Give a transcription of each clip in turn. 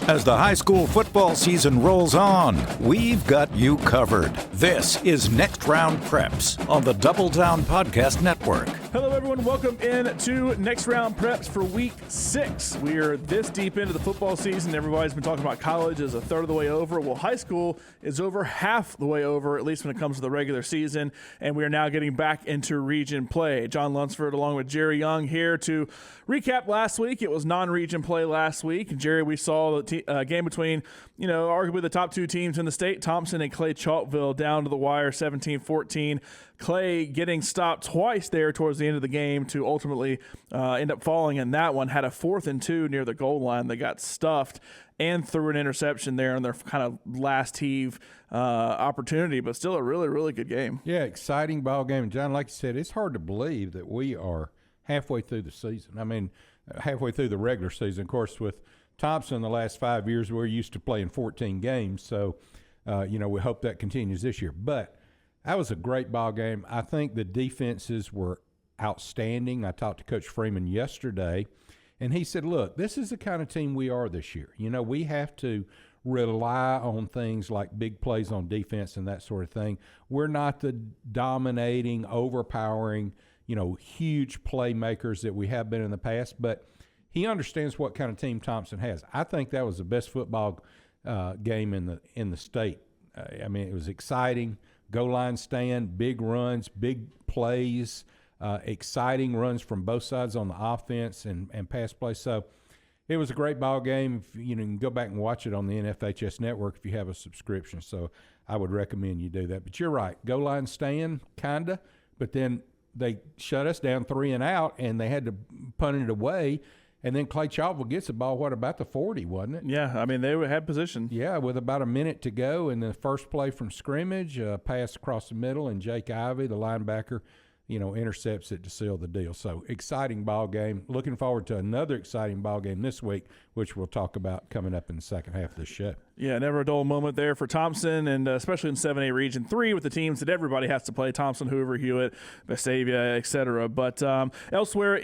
As the high school football season rolls on, we've got you covered. This is Next Round Preps on the Double Down Podcast Network. Hello, everyone. Welcome in to Next Round Preps for Week 6. We are this deep into the football season. Everybody's been talking about college is a third of the way over. Well, high school is over half the way over, at least when it comes to the regular season, and we are now getting back into region play. John Lunceford along with Jerry Young here to recap last week. It was non-region play last week. Jerry, we saw the game between, arguably the top two teams in the state, Thompson and Clay Chalkville, down to the wire, 17-14. Clay getting stopped twice there towards the end of the game to ultimately end up falling in that one. Had a 4th and 2 near the goal line that got stuffed and threw an interception there in their kind of last heave opportunity, but still a really, really good game. Yeah, exciting ball game. John, like you said, it's hard to believe that we are halfway through the season. I mean, halfway through the regular season. Of course, with Thompson the last 5 years, we're used to playing 14 games. So, we hope that continues this year. But that was a great ball game. I think the defenses were outstanding. I talked to Coach Freeman yesterday, and he said, look, this is the kind of team we are this year. We have to rely on things like big plays on defense and that sort of thing. We're not the dominating, overpowering, huge playmakers that we have been in the past, but he understands what kind of team Thompson has. I think that was the best football game in the state. It was exciting. Goal line stand, big runs, big plays, exciting runs from both sides on the offense and pass play. So it was a great ball game. You can go back and watch it on the NFHS network if you have a subscription. So I would recommend you do that. But you're right, goal line stand, kinda, but then they shut us down 3 and out, and they had to punt it away. And then Clay Chalkville gets the ball, about the 40, wasn't it? Yeah, they had possession. Yeah, with about a minute to go. And the first play from scrimmage, pass across the middle, and Jake Ivey, the linebacker, intercepts it to seal the deal. So exciting ball game. Looking forward to another exciting ball game this week, which we'll talk about coming up in the second half of this show. Yeah, never a dull moment there for Thompson, and especially in 7A Region 3 with the teams that everybody has to play, Thompson, Hoover, Hewitt, Vestavia, etc. But elsewhere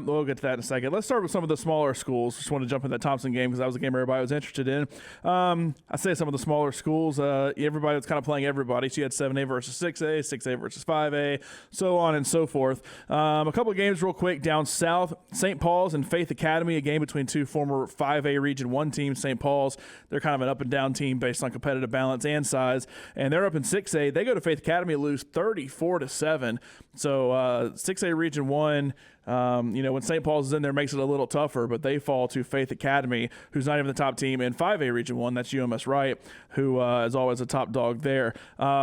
we'll get to that in a second. Let's start with some of the smaller schools. Just want to jump in that Thompson game because that was a game everybody was interested in. I say some of the smaller schools, everybody was kind of playing everybody. So you had 7A versus 6A, 6A versus 5A, so on and so forth. A couple of games real quick down south. St. Paul's and Faith Academy, a game between two former 5A Region 1 teams. St. Paul's, they're kind of an up-and-down team based on competitive balance and size, and they're up in 6A. They go to Faith Academy, lose 34-7. So 6A Region 1, when St. Paul's is in there, makes it a little tougher, but they fall to Faith Academy, who's not even the top team in 5A Region 1. That's UMS Wright, who is always a top dog there.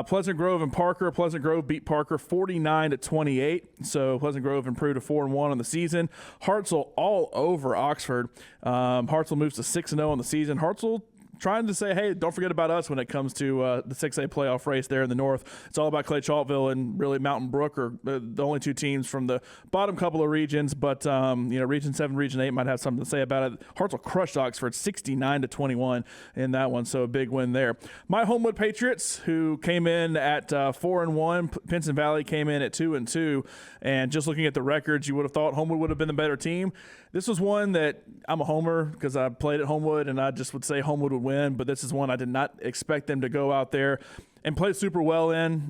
Pleasant Grove and Parker. Pleasant Grove beat Parker 49-28, so Pleasant Grove improved to 4-1 on the season. Hartselle all over Oxford. Hartselle moves to 6-0 on the season. Hartselle trying to say, hey, don't forget about us when it comes to the 6A playoff race there in the north. It's all about Clay Chalkville and really Mountain Brook are the only two teams from the bottom couple of regions. But, Region 7, Region 8 might have something to say about it. Hartselle crushed Oxford 69-21 in that one, so a big win there. My Homewood Patriots, who came in at 4-1. Pinson Valley came in at 2-2. And just looking at the records, you would have thought Homewood would have been the better team. This was one that I'm a homer because I played at Homewood, and I just would say Homewood would win, but this is one I did not expect them to go out there and play super well in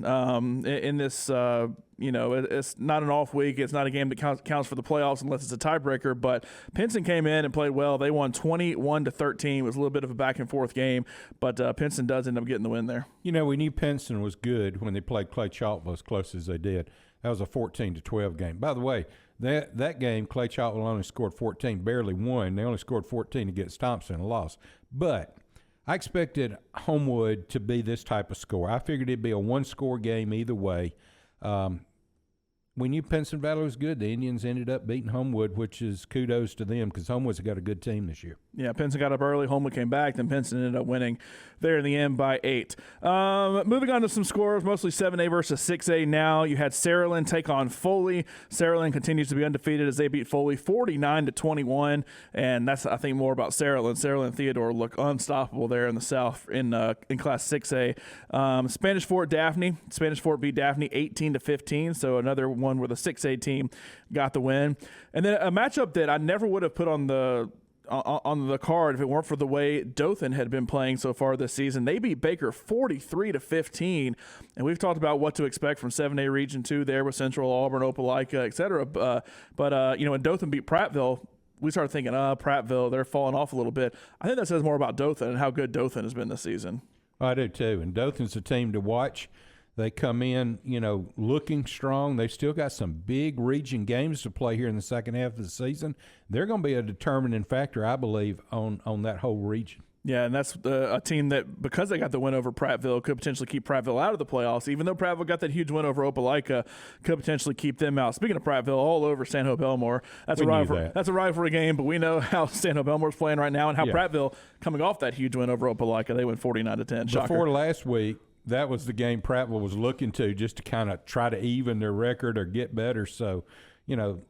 this, it's not an off week. It's not a game that counts for the playoffs unless it's a tiebreaker, but Pinson came in and played well. They won 21-13. It was a little bit of a back-and-forth game, but Pinson does end up getting the win there. We knew Pinson was good when they played Clay Chalkville as close as they did. That was a 14-12 game. By the way, that game, Clay Chalkville only scored 14, barely won. They only scored 14 against Thompson and lost. But I expected Homewood to be this type of score. I figured it'd be a one-score game either way. We knew Pinson Valley was good. The Indians ended up beating Homewood, which is kudos to them because Homewood's got a good team this year. Yeah, Pinson got up early. Homewood came back. Then Pinson ended up winning there in the end by 8. Moving on to some scores, mostly 7A versus 6A now. You had Saraland take on Foley. Saraland continues to be undefeated as they beat Foley 49-21, and that's, I think, more about Saraland. Saraland and Theodore look unstoppable there in the South in Class 6A. Spanish Fort Daphne. Spanish Fort beat Daphne 18-15, so another one where the 6A team got the win. And then a matchup that I never would have put on the on the card, if it weren't for the way Dothan had been playing so far this season. They beat Baker 43-15, and we've talked about what to expect from 7A Region 2 there with Central, Auburn, Opelika, et cetera. But when Dothan beat Prattville, we started thinking, Prattville, they're falling off a little bit. I think that says more about Dothan and how good Dothan has been this season. I do too, and Dothan's a team to watch. They come in, looking strong. They've still got some big region games to play here in the second half of the season. They're going to be a determining factor, I believe, on that whole region. Yeah, and that's a team that, because they got the win over Prattville, could potentially keep Prattville out of the playoffs. Even though Prattville got that huge win over Opelika, could potentially keep them out. Speaking of Prattville, all over Stanhope Elmore. That's a rivalry game, but we know how Stanhope Elmore's playing right now and how Prattville, coming off that huge win over Opelika, they went 49-10. Shocker. Before last week, that was the game Prattville was looking to just to kind of try to even their record or get better. So,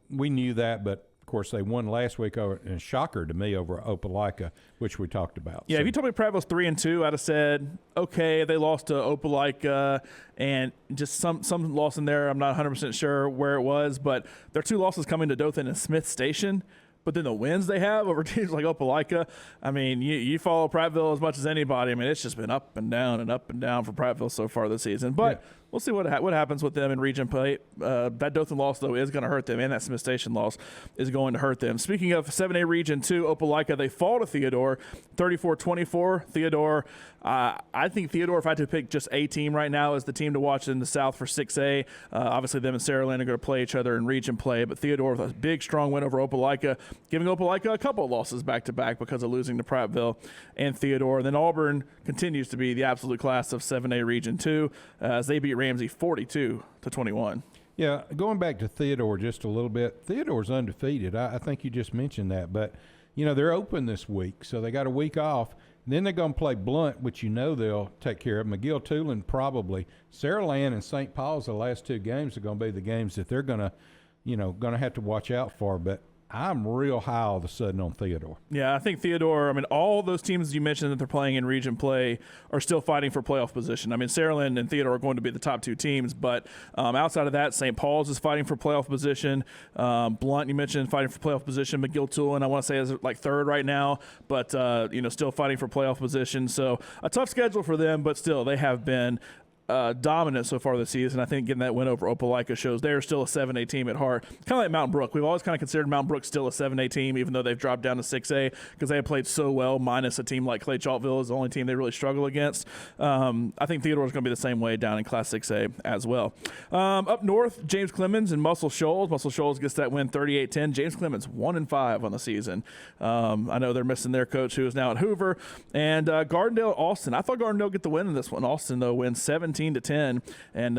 we knew that, but of course they won last week over, and shocker to me, over Opelika, which we talked about. Yeah, if you told me Prattville's 3-2, I'd have said, okay, they lost to Opelika and just some loss in there. I'm not 100% sure where it was, but their two losses coming to Dothan and Smith Station. But then the wins they have over teams like Opelika, I mean, you follow Prattville as much as anybody. I mean, it's just been up and down for Prattville so far this season. But we'll see what happens with them in region play. That Dothan loss, though, is going to hurt them, and that Smith Station loss is going to hurt them. Speaking of 7A Region 2, Opelika, they fall to Theodore, 34-24. Theodore, I think Theodore, if I had to pick just a team right now, is the team to watch in the South for 6A. Obviously, them and Saraland are going to play each other in region play, but Theodore with a big, strong win over Opelika, giving Opelika a couple of losses back-to-back because of losing to Prattville and Theodore. And then Auburn continues to be the absolute class of 7A Region 2 as they beat Ramsey 42-21. Yeah, going back to Theodore just a little bit, Theodore's undefeated. I think you just mentioned that. But, they're open this week, so they got a week off. And then they're going to play Blunt, which they'll take care of. McGill-Tulane probably. Saraland and St. Paul's, the last two games are going to be the games that they're going to have to watch out for. But I'm real high all of a sudden on Theodore. Yeah, I think Theodore, all those teams you mentioned that they're playing in region play are still fighting for playoff position. Saraland and Theodore are going to be the top two teams, but outside of that, St. Paul's is fighting for playoff position. Blunt, you mentioned, fighting for playoff position. McGill-Tulane, I want to say, is like third right now, but, still fighting for playoff position. So a tough schedule for them, but still, they have been dominant so far this season. I think getting that win over Opelika shows they're still a 7A team at heart. Kind of like Mountain Brook. We've always kind of considered Mountain Brook still a 7A team, even though they've dropped down to 6A because they have played so well, minus a team like Clay Chalkville is the only team they really struggle against. I think Theodore is going to be the same way down in Class 6A as well. Up north, James Clemens and Muscle Shoals. Muscle Shoals gets that win 38-10. James Clemens 1-5 on the season. I know they're missing their coach who is now at Hoover. And Gardendale, Austin. I thought Gardendale would get the win in this one. Austin, though, wins 17-10, and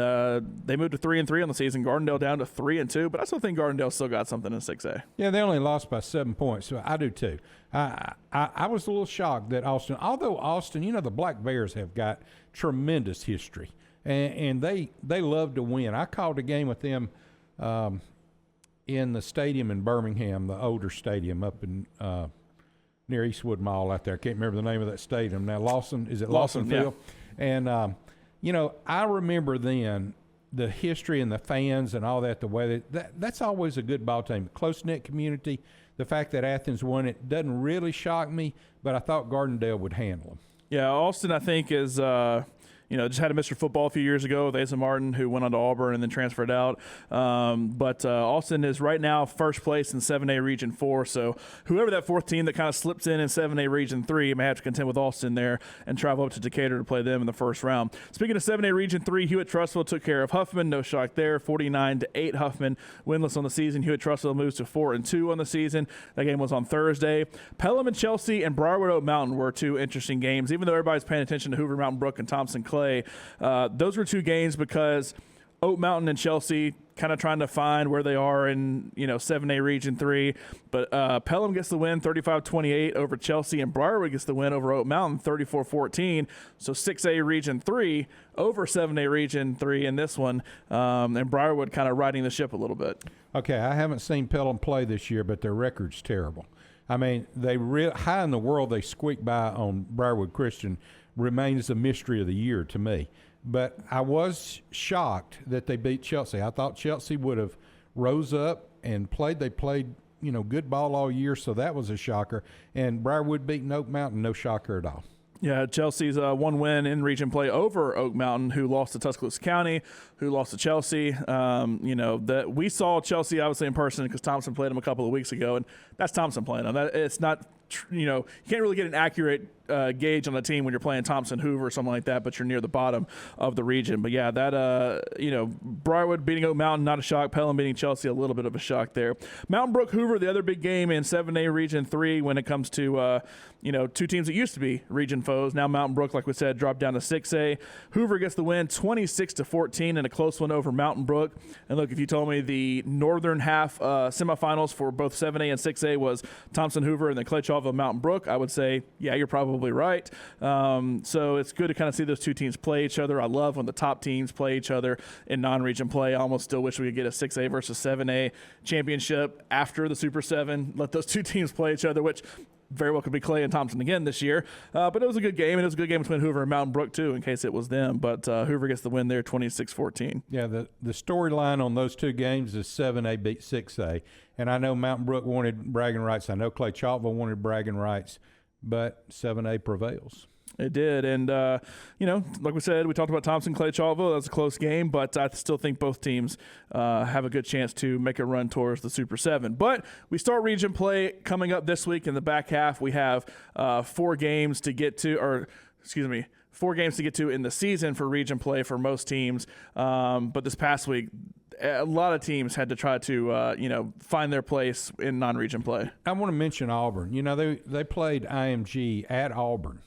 they moved to 3-3 on the season. Gardendale down to 3-2, but I still think Gardendale still got something in 6A. Yeah, they only lost by 7 points, so I do too. I was a little shocked that Austin, although Austin, the Black Bears have got tremendous history, and they love to win. I called a game with them in the stadium in Birmingham, the older stadium up in near Eastwood Mall out there. I can't remember the name of that stadium now. Lawson Field? Yeah. And I remember then the history and the fans and all that, the way that's always a good ball team. Close-knit community. The fact that Athens won it doesn't really shock me, but I thought Gardendale would handle them. Yeah, Austin, I think, is just had a Mr. Football a few years ago with Asa Martin, who went on to Auburn and then transferred out. But Austin is right now first place in 7A Region 4. So whoever that fourth team that kind of slips in 7A Region 3 may have to contend with Austin there and travel up to Decatur to play them in the first round. Speaking of 7A Region 3, Hewitt-Trussville took care of Huffman. No shock there, 49-8 Huffman, winless on the season. Hewitt-Trussville moves to 4-2 on the season. That game was on Thursday. Pelham and Chelsea and Briarwood Oak Mountain were two interesting games. Even though everybody's paying attention to Hoover Mountain Brook and Thompson Clay, those were two games because Oak Mountain and Chelsea kind of trying to find where they are in 7A Region 3. But Pelham gets the win 35-28 over Chelsea, and Briarwood gets the win over Oak Mountain 34-14. So 6A Region 3 over 7A Region 3 in this one, and Briarwood kind of riding the ship a little bit. Okay, I haven't seen Pelham play this year, but their record's terrible. They high in the world they squeaked by on Briarwood Christian remains the mystery of the year to me. But I was shocked that they beat Chelsea. I thought Chelsea would have rose up and played. They played good ball all year, so that was a shocker. And Briarwood beating Oak Mountain, no shocker at all. Yeah, Chelsea's one win in region play over Oak Mountain, who lost to Tuscaloosa County, who lost to Chelsea. That we saw Chelsea obviously in person because Thompson played them a couple of weeks ago, and that's Thompson playing them. It's not, you can't really get an accurate gauge on a team when you're playing Thompson, Hoover, or something like that, but you're near the bottom of the region. But yeah, that Briarwood beating Oak Mountain, not a shock. Pelham beating Chelsea, a little bit of a shock there. Mountain Brook Hoover, the other big game in 7A Region 3 when it comes to two teams that used to be region foes. Now Mountain Brook, like we said, dropped down to 6A. Hoover gets the win 26-14 in a close one over Mountain Brook. And look, if you told me the northern half semifinals for both 7A and 6A was Thompson Hoover and then Clay Chalville Mountain Brook, I would say, yeah, you're probably right. So it's good to kind of see those two teams play each other. I love when the top teams play each other in non-region play. I almost still wish we could get a 6A versus 7A championship after the Super 7. Let those two teams play each other, which very well could be Clay and Thompson again this year. But it was a good game, and it was a good game between Hoover and Mountain Brook, too, in case it was them. But Hoover gets the win there, 26-14. Yeah, the storyline on those two games is 7A beat 6A. And I know Mountain Brook wanted bragging rights. I know Clay Chalville wanted bragging rights. But 7A prevails. It did. And, like we said, we talked about Thompson, Clay Chalville. That was a close game, but I still think both teams have a good chance to make a run towards the Super 7. But we start region play coming up this week in the back half. We have 4 games to get to in the season for region play for most teams. But this past week, a lot of teams had to try to, find their place in non-region play. I want to mention Auburn. They played IMG at Auburn.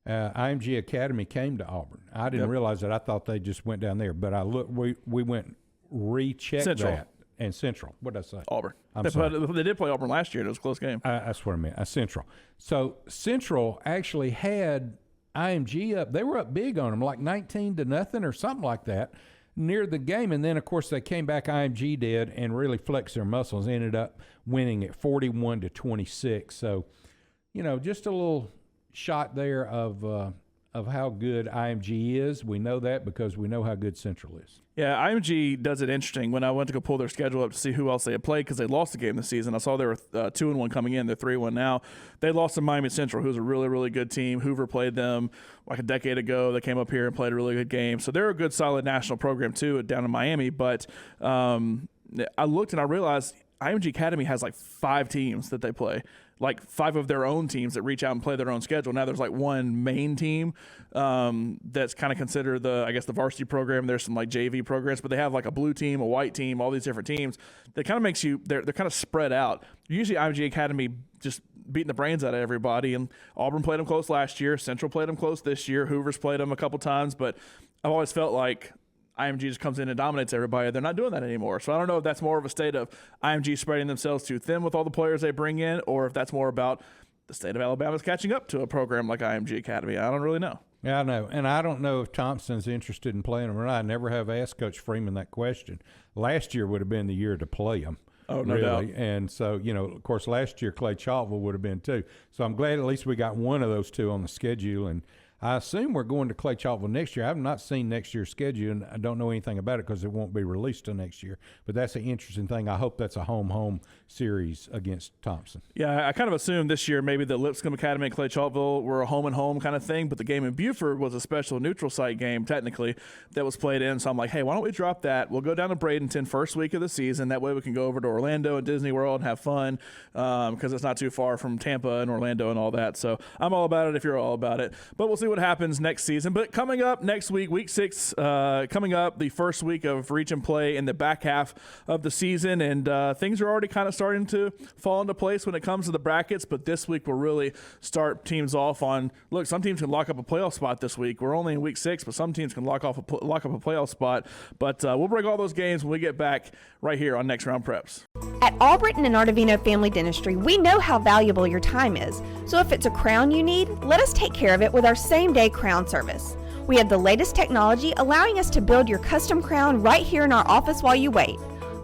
IMG Academy came to Auburn. I didn't realize that. I thought they just went down there. But I looked. We went rechecked Central. that. And Central. What did I say? Auburn. Sorry. They did play Auburn last year. It was a close game. That's what I meant. Central. So Central actually had IMG up. They were up big on them, like 19-0 or something like that, near the game. And then, of course, they came back, IMG did, and really flexed their muscles, ended up winning at 41-26. So, just a little shot there of how good IMG is. We know that because we know how good Central is. Yeah, IMG does it interesting. When I went to go pull their schedule up to see who else they had played, because they lost the game this season, I saw they were 2-1 coming in. They're 3-1 now. They lost to Miami Central, who's a really, really good team. Hoover played them like a decade ago. They came up here and played a really good game. So they're a good, solid national program, too, down in Miami. But I looked and I realized IMG Academy has like 5 teams that they play, like 5 of their own teams that reach out and play their own schedule. Now there's like one main team that's kind of considered the varsity program. There's some like JV programs, but they have like a blue team, a white team, all these different teams. That kind of makes they're kind of spread out. Usually IMG Academy just beating the brains out of everybody, and Auburn played them close last year. Central played them close this year. Hoover's played them a couple times, but I've always felt like IMG just comes in and dominates everybody. They're not doing that anymore. So I don't know if that's more of a state of IMG spreading themselves too thin with all the players they bring in, or if that's more about the state of Alabama's catching up to a program like IMG Academy. I don't really know. Yeah, I know. And I don't know if Thompson's interested in playing them or not. I never have asked Coach Freeman that question. Last year would have been the year to play them. Oh, no doubt. And so, of course, last year Clay Chalville would have been too. So I'm glad at least we got one of those two on the schedule. And I assume we're going to Clay Chalville next year. I have not seen next year's schedule, and I don't know anything about it because it won't be released till next year. But that's an interesting thing. I hope that's a home series against Thompson. Yeah, I kind of assumed this year maybe the Lipscomb Academy and Clay Chalville were a home-and-home kind of thing, but the game in Buford was a special neutral site game, technically, that was played in. So I'm like, hey, why don't we drop that? We'll go down to Bradenton first week of the season. That way we can go over to Orlando and Disney World and have fun because it's not too far from Tampa and Orlando and all that. So I'm all about it if you're all about it. But we'll see what happens next season. But coming up next week, week 6, coming up the first week of region play in the back half of the season, and things are already kind of starting to fall into place when it comes to the brackets. But this week we'll really start teams off on, look, some teams can lock up a playoff spot this week. We're only in week 6, but some teams can lock up a playoff spot. But we'll break all those games when we get back right here on Next Round Preps. At Albritton and Artivino Family Dentistry, we know how valuable your time is. So if it's a crown you need, let us take care of it with our same-day crown service. We have the latest technology allowing us to build your custom crown right here in our office while you wait.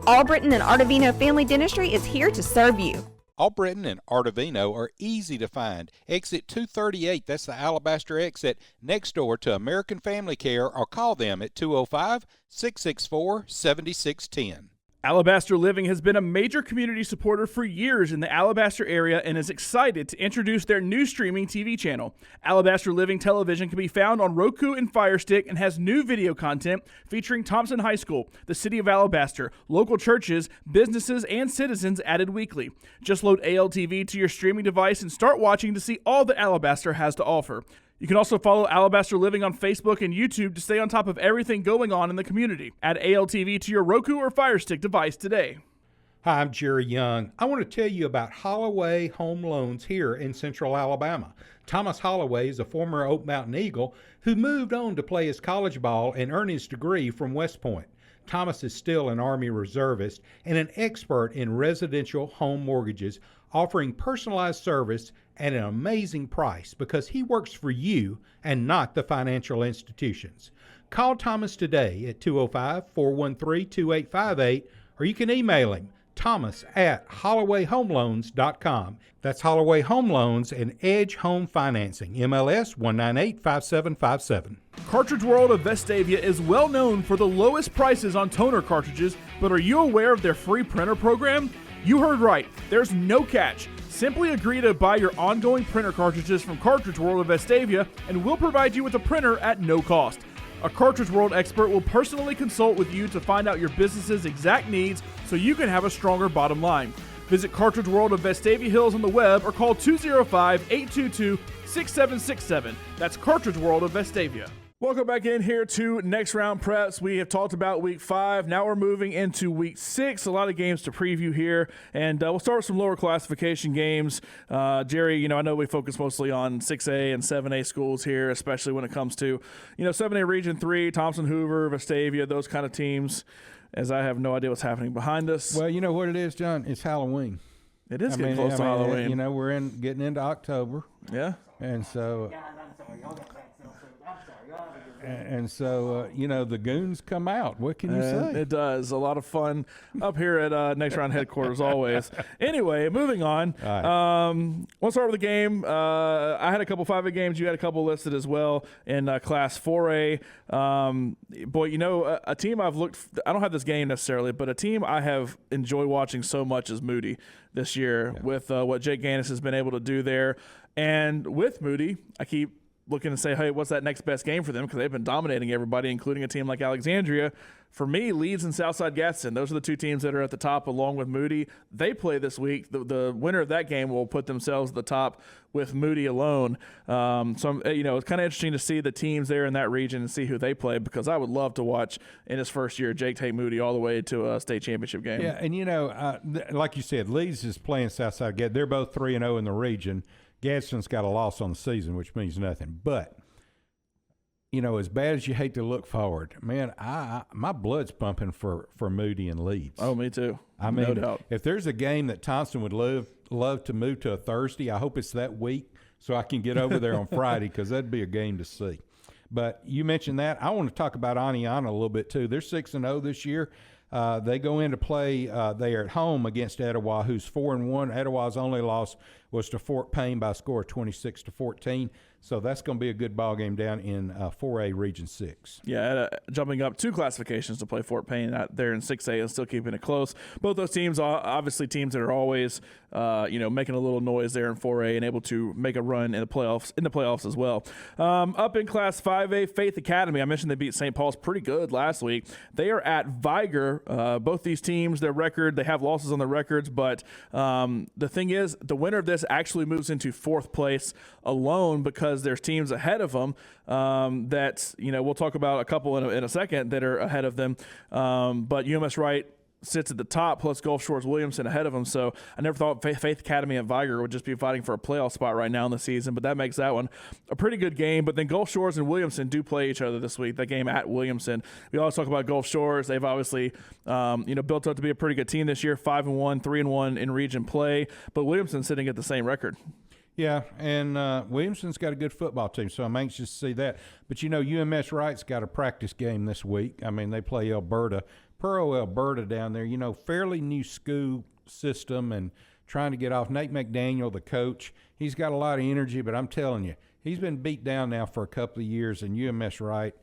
Albritton and Artivino Family Dentistry is here to serve you. Albritton and Artivino are easy to find. Exit 238, that's the Alabaster exit, next door to American Family Care, or call them at 205-664-7610. Alabaster Living has been a major community supporter for years in the Alabaster area and is excited to introduce their new streaming TV channel. Alabaster Living Television can be found on Roku and Fire Stick and has new video content featuring Thompson High School, the city of Alabaster, local churches, businesses, and citizens added weekly. Just load ALTV to your streaming device and start watching to see all that Alabaster has to offer. You can also follow Alabaster Living on Facebook and YouTube to stay on top of everything going on in the community. Add ALTV to your Roku or Fire Stick device today. Hi, I'm Jerry Young. I want to tell you about Holloway Home Loans here in Central Alabama. Thomas Holloway is a former Oak Mountain Eagle who moved on to play his college ball and earn his degree from West Point. Thomas is still an Army reservist and an expert in residential home mortgages, offering personalized service at an amazing price because he works for you and not the financial institutions. Call Thomas today at 205-413-2858, or you can email him, thomas@hollowayhomeloans.com. That's Holloway Home Loans and Edge Home Financing, MLS 1985757. Cartridge World of Vestavia is well known for the lowest prices on toner cartridges, but are you aware of their free printer program? You heard right. There's no catch. Simply agree to buy your ongoing printer cartridges from Cartridge World of Vestavia, and we'll provide you with a printer at no cost. A Cartridge World expert will personally consult with you to find out your business's exact needs so you can have a stronger bottom line. Visit Cartridge World of Vestavia Hills on the web or call 205-822-6767. That's Cartridge World of Vestavia. Welcome back in here to Next Round Preps. We have talked about Week 5. Now we're moving into Week 6. A lot of games to preview here, and we'll start with some lower classification games. Jerry, I know we focus mostly on 6A and 7A schools here, especially when it comes to, 7A Region 3, Thompson, Hoover, Vestavia, those kind of teams, as I have no idea what's happening behind us. Well, you know what it is, John? It's Halloween. It is getting close to Halloween. We're getting into October. Yeah. And so... the goons come out. What can you say? It does. A lot of fun up here at Next Round headquarters always. Anyway, moving on. Right. We'll start with the game. I had a couple 5A games. You had a couple listed as well in Class 4A. A team I don't have this game necessarily, but a team I have enjoyed watching so much is Moody this year with what Jake Gannis has been able to do there. And with Moody, I keep looking to say, hey, what's that next best game for them? Because they've been dominating everybody, including a team like Alexandria. For me, Leeds and Southside Gadsden, those are the two teams that are at the top along with Moody. They play this week. The winner of that game will put themselves at the top with Moody alone. It's kind of interesting to see the teams there in that region and see who they play, because I would love to watch in his first year Jake take Moody all the way to a state championship game. Yeah, and like you said, Leeds is playing Southside Gadsden. They're both 3-0 in the region. Gadsden's got a loss on the season, which means nothing. But, as bad as you hate to look forward, man, my blood's pumping for Moody and Leeds. Oh, me too. No doubt. If there's a game that Thompson would love to move to a Thursday, I hope it's that week so I can get over there on Friday, because that'd be a game to see. But you mentioned that. I want to talk about Aniana a little bit too. They're 6-0 this year. They go into play. They are at home against Etowah, who's 4-1. Etowah's only loss was to Fort Payne by a score of 26-14. So that's going to be a good ball game down in 4A Region 6. Yeah, jumping up 2 classifications to play Fort Payne out there in 6A and still keeping it close. Both those teams are obviously teams that are always, making a little noise there in 4A and able to make a run in the playoffs as well. Up in Class 5A, Faith Academy. I mentioned they beat St. Paul's pretty good last week. They are at Viger. Both these teams, their record, they have losses on their records, but the thing is, the winner of this actually moves into 4th place alone, because there's teams ahead of them that, we'll talk about a couple in a second that are ahead of them. But UMS Wright sits at the top, plus Gulf Shores Williamson ahead of them. So I never thought Faith Academy and Viger would just be fighting for a playoff spot right now in the season, but that makes that one a pretty good game. But then Gulf Shores and Williamson do play each other this week, that game at Williamson. We always talk about Gulf Shores. They've obviously built up to be a pretty good team this year, 5-1, 3-1 in region play, but Williamson's sitting at the same record. Yeah, and Williamson's got a good football team, so I'm anxious to see that. But, UMS Wright's got a practice game this week. I mean, they play Alberta. Pearl Alberta down there, fairly new school system and trying to get off. Nate McDaniel, the coach, he's got a lot of energy, but I'm telling you, he's been beat down now for a couple of years, and UMS Wright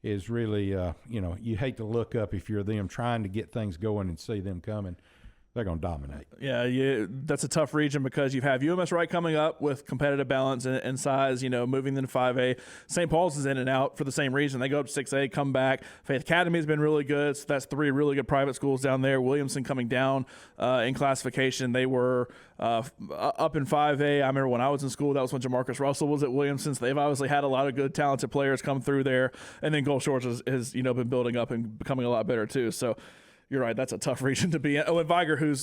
is really, you hate to look up if you're them trying to get things going and see them coming. They're going to dominate. Yeah, that's a tough region because you have UMS Wright coming up with competitive balance and size, moving into 5A. St. Paul's is in and out for the same reason. They go up to 6A, come back. Faith Academy has been really good. So that's 3 really good private schools down there. Williamson coming down in classification. They were up in 5A. I remember when I was in school, that was when Jamarcus Russell was at Williamson. So they've obviously had a lot of good, talented players come through there. And then Gulf Shores has been building up and becoming a lot better too. So you're right. That's a tough region to be in. Oh, and Viger, who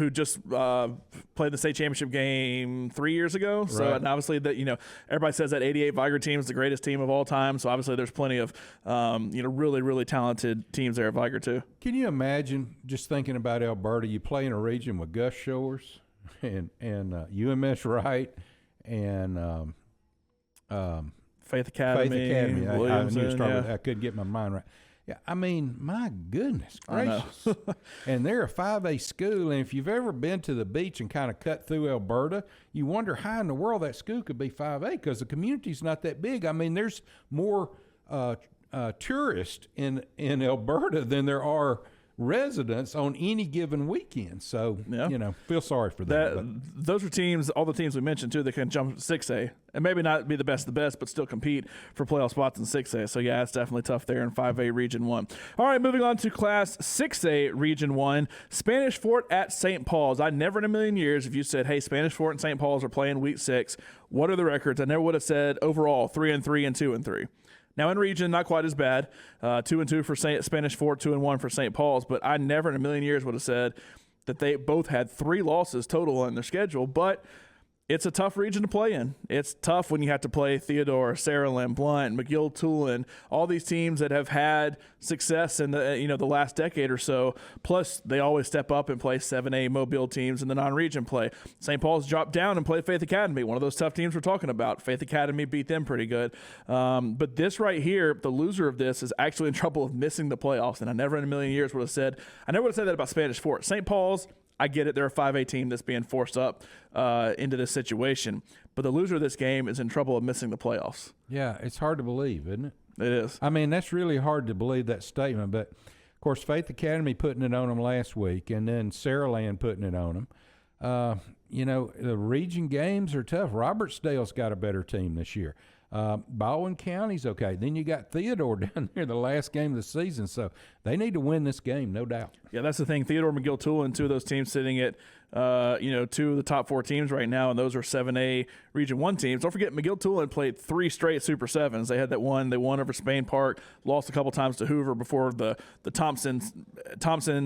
just played the state championship game 3 years ago. So, right. And obviously that everybody says that 88 Viger team is the greatest team of all time. So obviously there's plenty of really, really talented teams there at Viger too. Can you imagine just thinking about Alberta? You play in a region with Gus Shores and UMS Wright and Faith Academy. I knew to start with. I couldn't get my mind right. Yeah, I mean, my goodness gracious. And they're a 5A school, and if you've ever been to the beach and kind of cut through Alberta, you wonder how in the world that school could be 5A because the community's not that big. I mean, there's more tourists in Alberta than there are residents on any given weekend. So, feel sorry for them. Those are teams, all the teams we mentioned, too, that can jump 6A and maybe not be the best of the best, but still compete for playoff spots in 6A. So, yeah, it's definitely tough there in 5A Region 1. All right, moving on to Class 6A Region 1, Spanish Fort at St. Paul's. I never in a million years, if you said, hey, Spanish Fort and St. Paul's are playing Week 6, what are the records? I never would have said overall 3-3 and 2-3. Now, in region, not quite as bad. 2-2 for Spanish Fort, 2-1 for St. Paul's. But I never in a million years would have said that they both had 3 losses total on their schedule. But it's a tough region to play in. It's tough when you have to play Theodore, Saraland, Blount, McGill-Tulane, all these teams that have had success in the the last decade or so. Plus, they always step up and play 7A Mobile teams in the non-region play. St. Paul's dropped down and played Faith Academy, one of those tough teams we're talking about. Faith Academy beat them pretty good. But this right here, the loser of this is actually in trouble of missing the playoffs. And I never in a million years would have said that about Spanish Fort. St. Paul's, I get it. They're a 5A team that's being forced up into this situation. But the loser of this game is in trouble of missing the playoffs. Yeah, it's hard to believe, isn't it? It is. I mean, that's really hard to believe, that statement. But, of course, Faith Academy putting it on them last week and then Saraland putting it on them. The region games are tough. Robertsdale's got a better team this year. Baldwin County's okay. Then you got Theodore down there the last game of the season, so they need to win this game, no doubt. Yeah, that's the thing. Theodore, McGill-Tulane, 2 of those teams sitting at 2 of the top 4 teams right now, and those are 7A Region 1 teams. Don't forget, McGill-Tulane played 3 straight Super 7s. They had that one. They won over Spain Park, lost a couple times to Hoover before the Thompson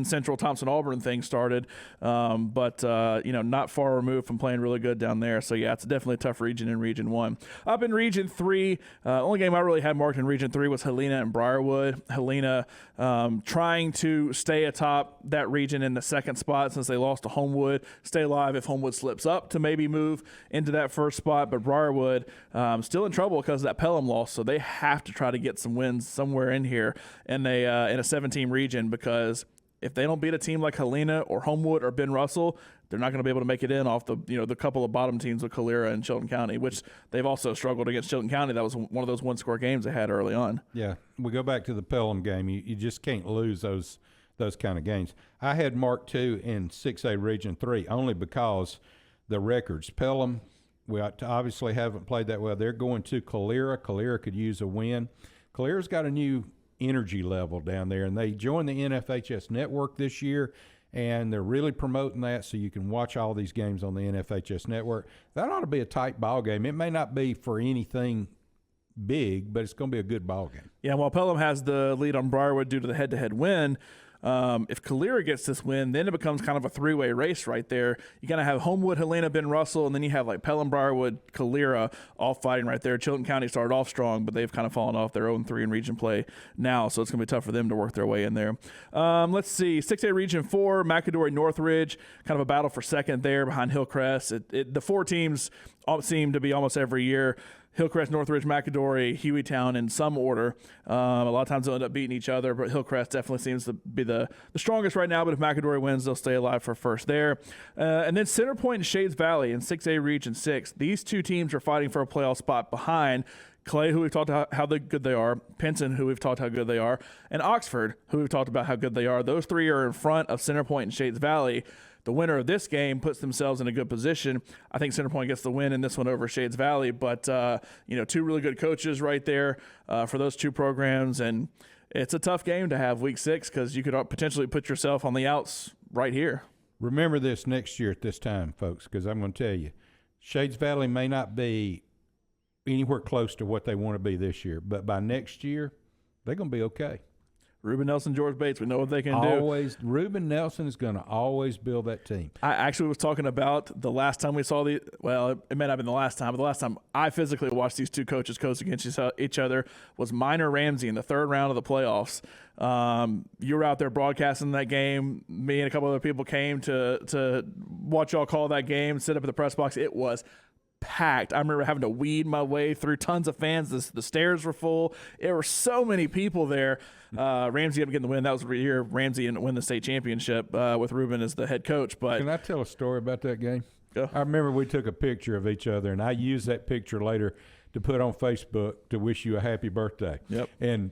Central, Thompson Auburn thing started. But not far removed from playing really good down there. So, yeah, it's definitely a tough region in Region 1. Up in Region 3, only game I really had marked in Region 3 was Helena and Briarwood. Helena trying to stay atop that region in the second spot since they lost to Homewood. Stay alive if Homewood slips up to maybe move into that first spot. But Briarwood still in trouble because of that Pelham loss. So they have to try to get some wins somewhere in here in a 7-team region, because if they don't beat a team like Helena or Homewood or Ben Russell, they're not going to be able to make it in off the couple of bottom teams with Calera and Chilton County, which they've also struggled against Chilton County. That was one of those one-score games they had early on. Yeah, we go back to the Pelham game. You just can't lose those kind of games. I had Mark 2 in 6A Region 3 only because the records. Pelham, we obviously haven't played that well. They're going to Calera. Calera could use a win. Calera's got a new energy level down there, and they joined the NFHS network this year, and they're really promoting that so you can watch all these games on the NFHS network. That ought to be a tight ball game. It may not be for anything big, but it's going to be a good ball game. Yeah, while Pelham has the lead on Briarwood due to the head-to-head win, if Calera gets this win, then it becomes kind of a 3-way race right there. You kind of have Homewood, Helena, Ben Russell, and then you have like Pelham, Briarwood, Calera all fighting right there. Chilton County started off strong, but they've kind of fallen off their 0-3 in region play now, so it's going to be tough for them to work their way in there. Let's see, 6A Region 4, McAdory, Northridge, kind of a battle for second there behind Hillcrest. The 4 teams seem to be almost every year. Hillcrest, Northridge, McAdory, Hueytown in some order. A lot of times they'll end up beating each other, but Hillcrest definitely seems to be the strongest right now. But if McAdory wins, they'll stay alive for first there. And then Centerpoint and Shades Valley in 6A Region 6. These 2 teams are fighting for a playoff spot behind Clay, who we've talked about how good they are, Penton, who we've talked how good they are, and Oxford, who we've talked about how good they are. Those three are in front of Centerpoint and Shades Valley. The winner of this game puts themselves in a good position. I think Centerpoint gets the win in this one over Shades Valley, but two really good coaches right there for those two programs, and it's a tough game to have week 6 because you could potentially put yourself on the outs right here. Remember this next year at this time, folks, because I'm going to tell you, Shades Valley may not be anywhere close to what they want to be this year, but by next year, they're going to be okay. Ruben Nelson, George Bates, we know what they can do. Ruben Nelson is going to always build that team. I actually was talking about the last time we saw it may not have been the last time, but the last time I physically watched these two coaches coach against each other was Minor Ramsey in the third round of the playoffs. You were out there broadcasting that game. Me and a couple other people came to watch y'all call that game, sit up at the press box. It was packed. I remember having to weed my way through tons of fans. The stairs were full. There were so many people there. Ramsey ended up getting the win. That was the year Ramsey didn't win the state championship with Ruben as the head coach. But can I tell a story about that game? Go. I remember we took a picture of each other, and I used that picture later to put on Facebook to wish you a happy birthday. Yep. And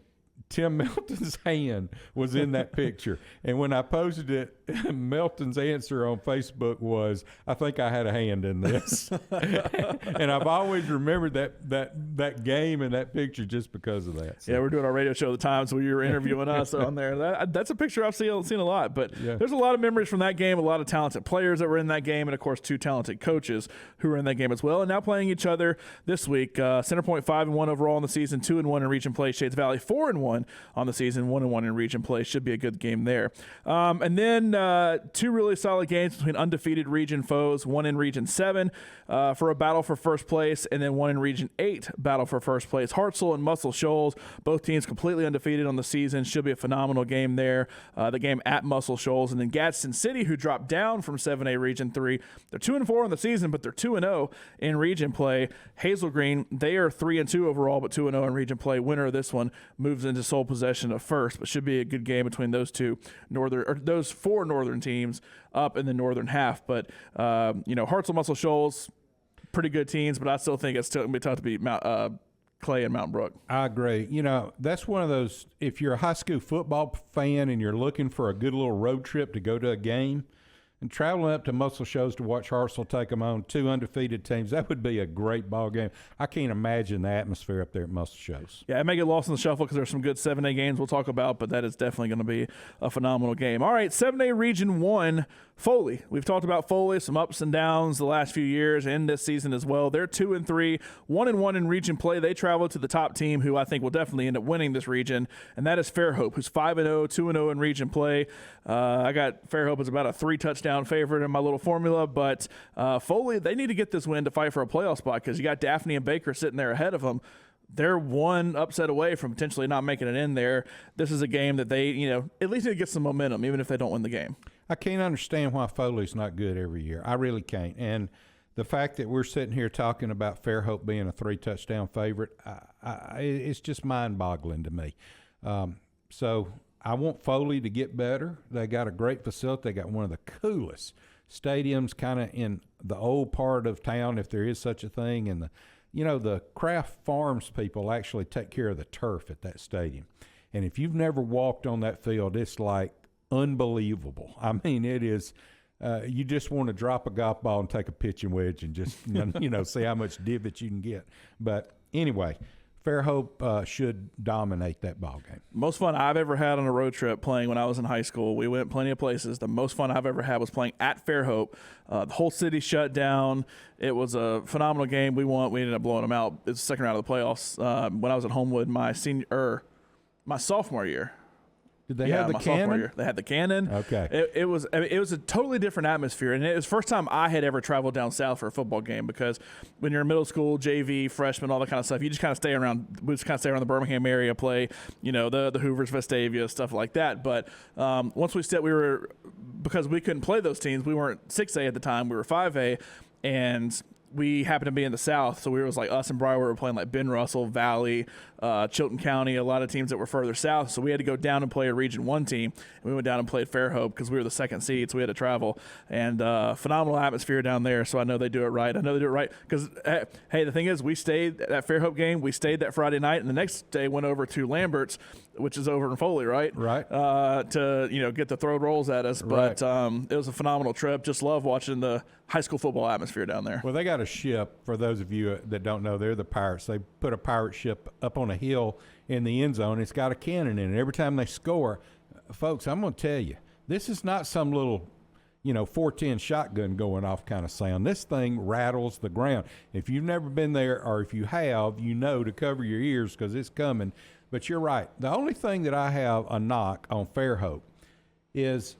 Tim Melton's hand was in that picture. And when I posted it, Melton's answer on Facebook was, I think I had a hand in this. And I've always remembered that game and that picture just because of that. So. Yeah, we're doing our radio show at the time, so you were interviewing us on there. That's a picture I've seen a lot. But there's a lot of memories from that game, a lot of talented players that were in that game, and, of course, 2 talented coaches who were in that game as well. And now playing each other this week. Centerpoint 5-1 overall in the season, 2-1 in region play. Shades Valley 4-1 on the season, 1-1 in region play. Should be a good game there. And then 2 really solid games between undefeated region foes, 1 in region 7 for a battle for first place, and then 1 in region 8 battle for first place. Hartselle and Muscle Shoals, both teams completely undefeated on the season. Should be a phenomenal game there. The game at Muscle Shoals. And then Gadsden City, who dropped down from 7A region 3. They're 2-4 on the season, but they're 2-0 in region play. Hazel Green, they are 3-2 overall, but 2-0 in region play. Winner of this one moves into sole possession of first, but should be a good game between those 4 northern teams up in the northern half. But Hartselle, Muscle Shoals, pretty good teams, but I still think it's still going to be tough to beat Clay and Mountain Brook. I agree. That's one of those, if you're a high school football fan and you're looking for a good little road trip to go to a game, and traveling up to Muscle Shoals to watch Hartselle take them on, 2 undefeated teams, that would be a great ball game. I can't imagine the atmosphere up there at Muscle Shoals. Yeah, it may get lost in the shuffle because there's some good 7A games we'll talk about, but that is definitely going to be a phenomenal game. All right, 7A Region 1, Foley. We've talked about Foley, some ups and downs the last few years and this season as well. They're 2-3, 1-1 in region play. They travel to the top team, who I think will definitely end up winning this region, and that is Fairhope, who's 5-0, 2-0 in region play. I got Fairhope as about a 3-touchdown favorite in my little formula, but Foley, they need to get this win to fight for a playoff spot because you got Daphne and Baker sitting there ahead of them. They're one upset away from potentially not making it in there. This is a game that they, at least need to get some momentum, even if they don't win the game. I can't understand why Foley's not good every year. I really can't. And the fact that we're sitting here talking about Fairhope being a 3-touchdown favorite, it's just mind-boggling to me. So I want Foley to get better. They got a great facility. They got one of the coolest stadiums kind of in the old part of town, if there is such a thing. And the Kraft Farms people actually take care of the turf at that stadium. And if you've never walked on that field, it's like unbelievable. I mean, it is you just want to drop a golf ball and take a pitching wedge and just see how much divots you can get. But anyway, Fairhope should dominate that ball game. Most fun I've ever had on a road trip playing when I was in high school. We went plenty of places. The most fun I've ever had was playing at Fairhope. The whole city shut down. It was a phenomenal game. We won. We ended up blowing them out. It's the second round of the playoffs. When I was at Homewood, my sophomore year. Did they have the cannon? They had the cannon. Okay. It was a totally different atmosphere, and it was the first time I had ever traveled down south for a football game, because when you're in middle school, JV, freshman, all that kind of stuff, you just kind of stay around. We just kind of stay around the Birmingham area, play, the Hoovers, Vestavia, stuff like that. But once because we couldn't play those teams, we weren't 6A at the time, we were 5A, and we happened to be in the South, so it was like us and Broward were playing like Ben Russell, Valley, Chilton County, a lot of teams that were further south. So we had to go down and play a Region 1 team. And we went down and played Fairhope because we were the second seed, so we had to travel. And phenomenal atmosphere down there, so I know they do it right. I know they do it right because, hey, the thing is, we stayed at that Fairhope game. We stayed that Friday night, and the next day went over to Lambert's, which is over in Foley, right? Right. To, get the throw rolls at us. But it was a phenomenal trip. Just love watching the high school football atmosphere down there. Well, they got a ship, for those of you that don't know, they're the Pirates. They put a pirate ship up on a hill in the end zone. It's got a cannon in it. Every time they score, folks, I'm going to tell you, this is not some little 410 shotgun going off kind of sound. This thing rattles the ground. If you've never been there, or if you have, to cover your ears because it's coming. But you're right. The only thing that I have a knock on Fairhope is,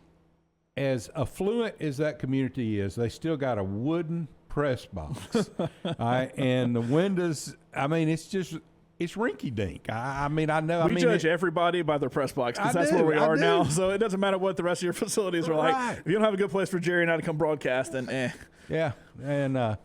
as affluent as that community is, they still got a wooden press box. All right? And the windows, it's rinky-dink. I know. We judge everybody by their press box because that's where we are now. So it doesn't matter what the rest of your facilities are like. If you don't have a good place for Jerry and I to come broadcast, then Yeah, and of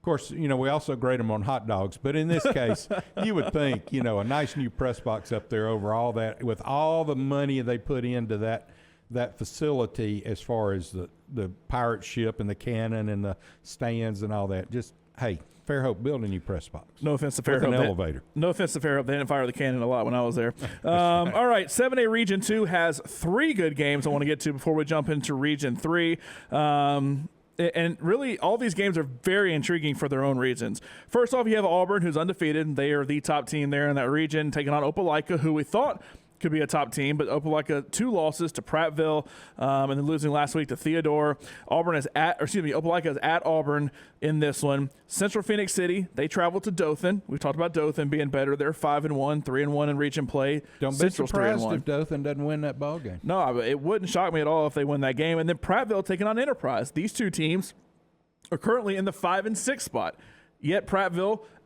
course, we also grade them on hot dogs. But in this case, you would think, a nice new press box up there over all that, with all the money they put into that facility as far as the pirate ship and the cannon and the stands and all that. Just, hey, Fairhope, build a new press box. No offense to Fairhope. With an elevator. No offense to Fairhope. They didn't fire the cannon a lot when I was there. All right, 7A Region 2 has 3 good games I want to get to before we jump into Region 3. And really, all these games are very intriguing for their own reasons. First off, you have Auburn, who's undefeated. They are the top team there in that region, taking on Opelika, who we thought could be a top team, but Opelika 2 losses to Prattville, and then losing last week to Theodore. Opelika is at Auburn in this one. Central Phoenix City, they travel to Dothan. We've talked about Dothan being better. They're 5-1, 3-1 in region play. Don't Central's be surprised 3-1. if Dothan doesn't win that ball game. No, it wouldn't shock me at all if they win that game. And then Prattville taking on Enterprise. These 2 teams are currently in the 5 and 6 spot. Yet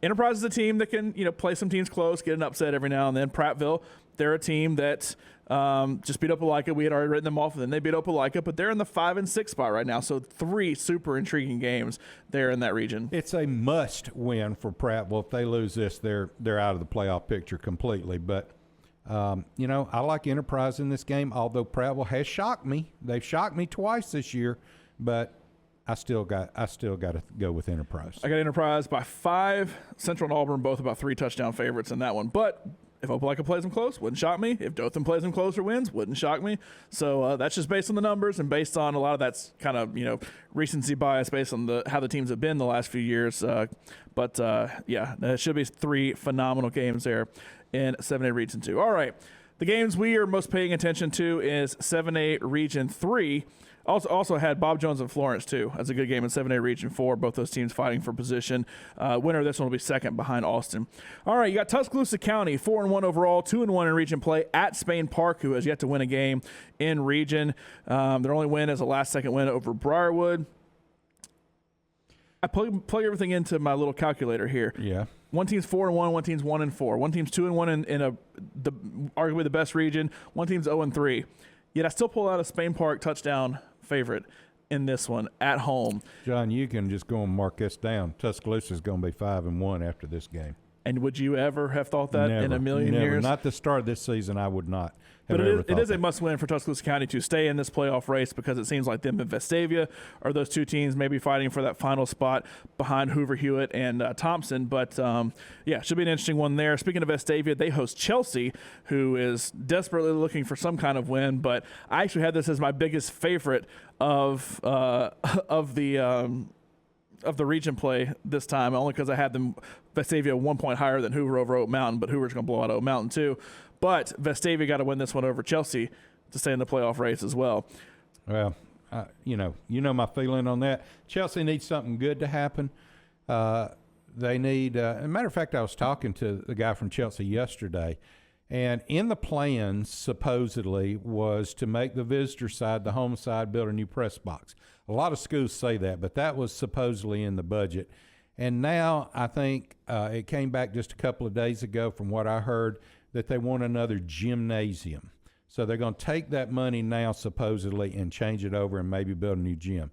Enterprise is a team that can, play some teams close, get an upset every now and then. Prattville, they're a team that just beat Opelika. We had already written them off, and then they beat Opelika, but they're in the 5 and 6 spot right now. So 3 super intriguing games there in that region. It's a must win for Prattville. If they lose this, they're out of the playoff picture completely. But I like Enterprise in this game, although Prattville has shocked me. They've shocked me twice this year, but I still got to go with Enterprise. I got Enterprise by 5. Central and Auburn both about 3 touchdown favorites in that one. But if Opelika plays them close, wouldn't shock me. If Dothan plays them close or wins, wouldn't shock me. So that's just based on the numbers and based on a lot of that's kind of recency bias based on how the teams have been the last few years. But it should be 3 phenomenal games there in 7A Region 2. All right, the games we are most paying attention to is 7A Region 3. Also had Bob Jones and Florence, too. That's a good game in 7A Region 4. Both those teams fighting for position. Winner of this one will be second behind Austin. All right, you got Tuscaloosa County, 4-1 overall, 2-1 in region play at Spain Park, who has yet to win a game in region. Their only win is a last-second win over Briarwood. I plug everything into my little calculator here. Yeah. One team's 4-1, one team's 1-4. One team's 2-1 in arguably the best region. One team's 0-3. Yet I still pull out a Spain Park touchdown favorite in this one at home. John, you can just go and mark this down. Tuscaloosa is going to be 5-1 after this game. And would you ever have thought that in a million years? Not the start of this season, I would not. But it is a must-win for Tuscaloosa County to stay in this playoff race because it seems like them and Vestavia are those 2 teams maybe fighting for that final spot behind Hoover Hewitt and Thompson. But, should be an interesting one there. Speaking of Vestavia, they host Chelsea, who is desperately looking for some kind of win. But I actually had this as my biggest favorite of the region play this time, only because I had them Vestavia 1 point higher than Hoover over Oak Mountain, but Hoover's going to blow out Oak Mountain too. But Vestavia got to win this one over Chelsea to stay in the playoff race as well. Well, you know my feeling on that. Chelsea needs something good to happen. They need as a matter of fact, I was talking to the guy from Chelsea yesterday, and in the plans supposedly was to make the visitor side, the home side, build a new press box. A lot of schools say that, but that was supposedly in the budget. And now I think it came back just a couple of days ago from what I heard that they want another gymnasium. So they're going to take that money now supposedly and change it over and maybe build a new gym.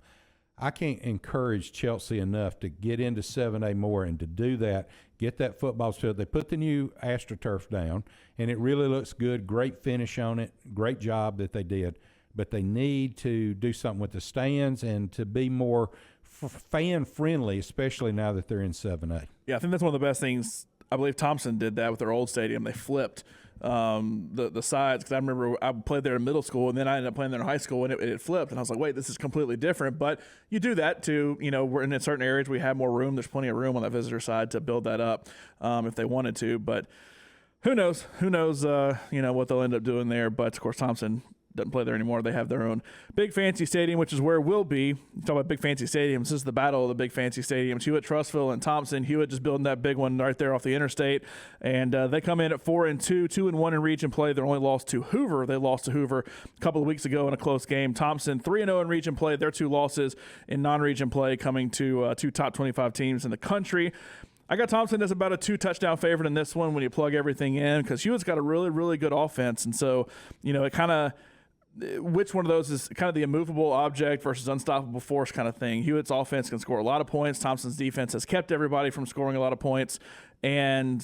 I can't encourage Chelsea enough to get into 7A more and to do that, get that football field. They put the new AstroTurf down, and it really looks good. Great finish on it. Great job that they did. But they need to do something with the stands and to be more fan-friendly, especially now that they're in 7A. Yeah, I think that's one of the best things. I believe Thompson did that with their old stadium. They flipped the sides, because I remember I played there in middle school, and then I ended up playing there in high school, and it flipped, and I was like, wait, this is completely different. But you do that to, we're in certain areas we have more room. There's plenty of room on that visitor side to build that up if they wanted to. But who knows? What they'll end up doing there. But, of course, Thompson doesn't play there anymore. They have their own big fancy stadium, which is where we'll be. You talk about big fancy stadiums. This is the battle of the big fancy stadiums. Hewitt, Trussville, and Thompson. Hewitt just building that big one right there off the interstate. And they come in at 4-2, 2-1 in region play. They're only lost to Hoover. They lost to Hoover a couple of weeks ago in a close game. Thompson 3-0 in region play. Their 2 losses in non-region play, coming to 2 top 25 teams in the country. I got Thompson as about a 2-touchdown favorite in this one when you plug everything in, because Hewitt's got a really, really good offense. And so, it kind of, which one of those is kind of the immovable object versus unstoppable force kind of thing. Hewitt's offense can score a lot of points. Thompson's defense has kept everybody from scoring a lot of points. And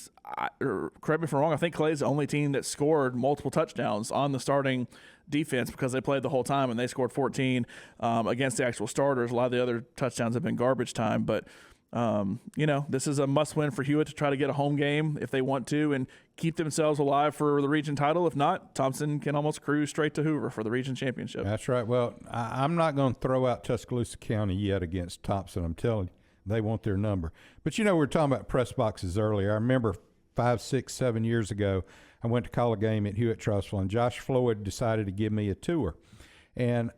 correct me if I'm wrong, I think Clay's the only team that scored multiple touchdowns on the starting defense, because they played the whole time and they scored 14 against the actual starters. A lot of the other touchdowns have been garbage time. But this is a must-win for Hewitt to try to get a home game if they want to and keep themselves alive for the region title. If not, Thompson can almost cruise straight to Hoover for the region championship. That's right. Well, I'm not going to throw out Tuscaloosa County yet against Thompson. I'm telling you, they want their number. But, we were talking about press boxes earlier. I remember 5, 6, 7 years ago, I went to call a game at Hewitt-Trussville, and Josh Floyd decided to give me a tour. And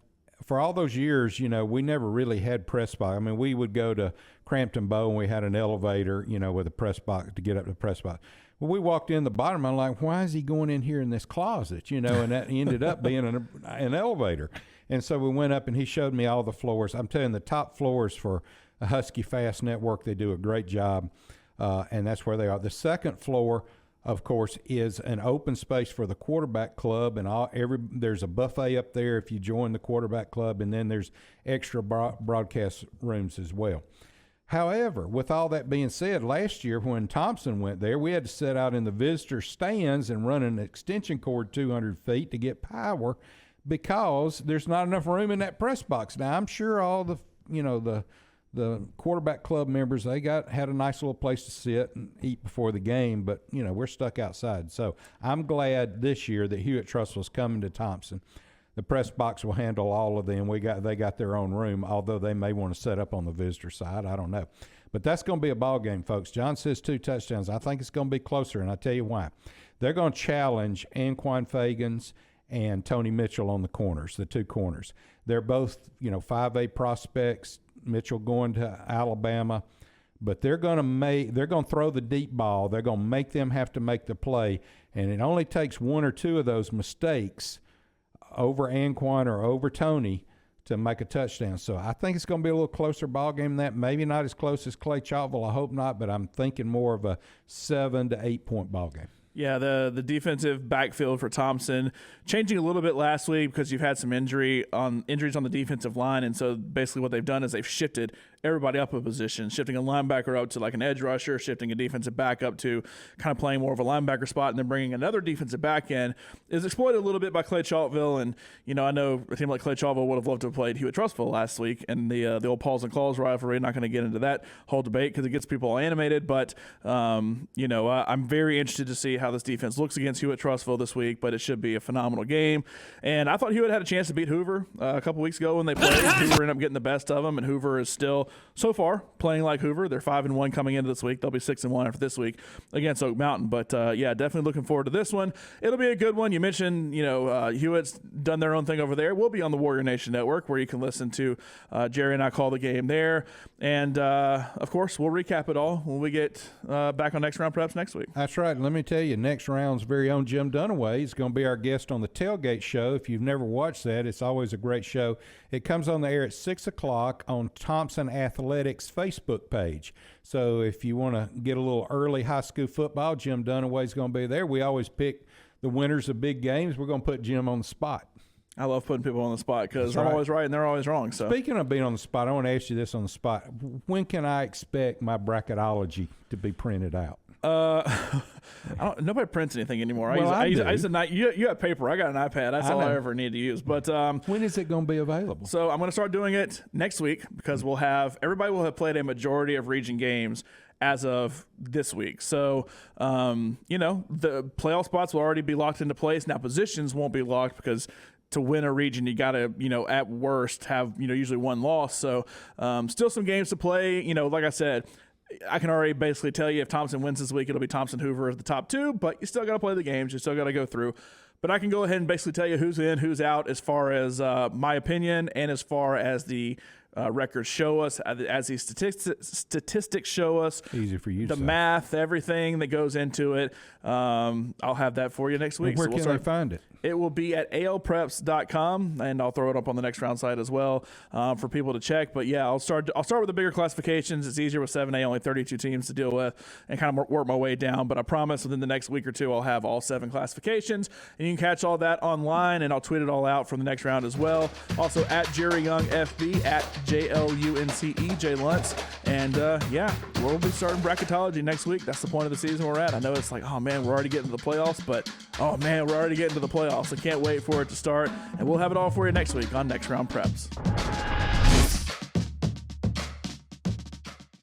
for all those years, we never really had press box. I mean, we would go to Crampton Bow, and we had an elevator, with a press box to get up to the press box. Well, we walked in the bottom. I'm like, why is he going in here in this closet? And that ended up being an elevator. And so we went up, and he showed me all the floors. I'm telling you, the top floors for a Husky Fast Network, they do a great job, and that's where they are. The second floor, of course, is an open space for the quarterback club, and there's a buffet up there if you join the quarterback club, and then there's extra broadcast rooms as well. However, with all that being said, last year when Thompson went there, we had to sit out in the visitor stands and run an extension cord 200 feet to get power, because there's not enough room in that press box. Now, I'm sure all the quarterback club members, they had a nice little place to sit and eat before the game, but, we're stuck outside. So I'm glad this year that Hewitt-Trussville's coming to Thompson. The press box will handle all of them. They got their own room, although they may want to set up on the visitor side. I don't know. But that's going to be a ball game, folks. John says 2 touchdowns. I think it's going to be closer, and I'll tell you why. They're going to challenge Anquan Fagans and Tony Mitchell on the corners, the 2 corners. They're both, 5A prospects. Mitchell going to Alabama, but they're going to throw the deep ball. They're going to make them have to make the play, and it only takes 1 or 2 of those mistakes over Anquan or over Tony to make a touchdown. So I think it's going to be a little closer ball game than that. Maybe not as close as Clay Chalkville. I hope not, but I'm thinking more of a 7 to 8 point ball game. Yeah, the defensive backfield for Thompson changing a little bit last week because you've had some injuries on the defensive line, and so basically what they've done is they've shifted everybody up a position, shifting a linebacker up to like an edge rusher, shifting a defensive back up to kind of playing more of a linebacker spot, and then bringing another defensive back in. Is exploited a little bit by Clay Chalkville, and I know a team like Clay Chalkville would have loved to have played Hewitt-Trussville last week, and the old Paws and Claws rivalry. Not going to get into that whole debate because it gets people all animated, but I'm very interested to see how this defense looks against Hewitt-Trussville this week, but it should be a phenomenal game. And I thought Hewitt had a chance to beat Hoover a couple weeks ago when they played. Hoover ended up getting the best of them, and Hoover is still, so far, playing like Hoover. They're 5-1 coming into this week. They'll be 6-1 after this week against Oak Mountain. But, definitely looking forward to this one. It'll be a good one. You mentioned, Hewitt's done their own thing over there. We'll be on the Warrior Nation Network where you can listen to Jerry and I call the game there. And, of course, we'll recap it all when we get back on Next Round Preps next week. That's right. Let me tell you, next round's very own Jim Dunaway is going to be our guest on the Tailgate Show. If you've never watched that, it's always a great show. It comes on the air at 6 o'clock on Thompson Athletics Facebook page. So if you want to get a little early high school football, Jim Dunaway's going to be there. We always pick the winners of big games. We're going to put Jim on the spot. I love putting people on the spot because I'm right. always right and they're always wrong. So Speaking of being on the spot, I want to ask you this on the spot. When can I expect my bracketology to be printed out? Nobody prints anything anymore. Well, I use you have paper. I got an iPad. That's all I ever need to use. But when is it going to be available? So I'm going to start doing it next week because everybody will have played a majority of region games as of this week. So, the playoff spots will already be locked into place. Now, positions won't be locked because to win a region, you got to, at worst have, usually one loss. So, still some games to play. Like I said, I can already basically tell you if Thompson wins this week, it'll be Thompson Hoover as the top two, but you still got to play the games. You still got to go through. But I can go ahead and basically tell you who's in, who's out as far as my opinion and as far as the records show us, as these statistics show us. Easy for you to say. Math, everything that goes into it. I'll have that for you next week. Where can they find it? It will be at alpreps.com, and I'll throw it up on the Next Round site as well for people to check. But yeah, I'll start with the bigger classifications. It's easier with 7A, only 32 teams to deal with, and kind of work my way down. But I promise within the next week or two, I'll have all 7 classifications, and you can catch all that online, and I'll tweet it all out from the Next Round as well. Also at Jerry Young FB, at JLUNCE, J Luntz. And we'll be starting bracketology next week. That's the point of the season we're at. I know it's like, oh man, we're already getting to the playoffs, but oh man, we're already getting to the playoffs. I can't wait for it to start. And we'll have it all for you next week on Next Round Preps.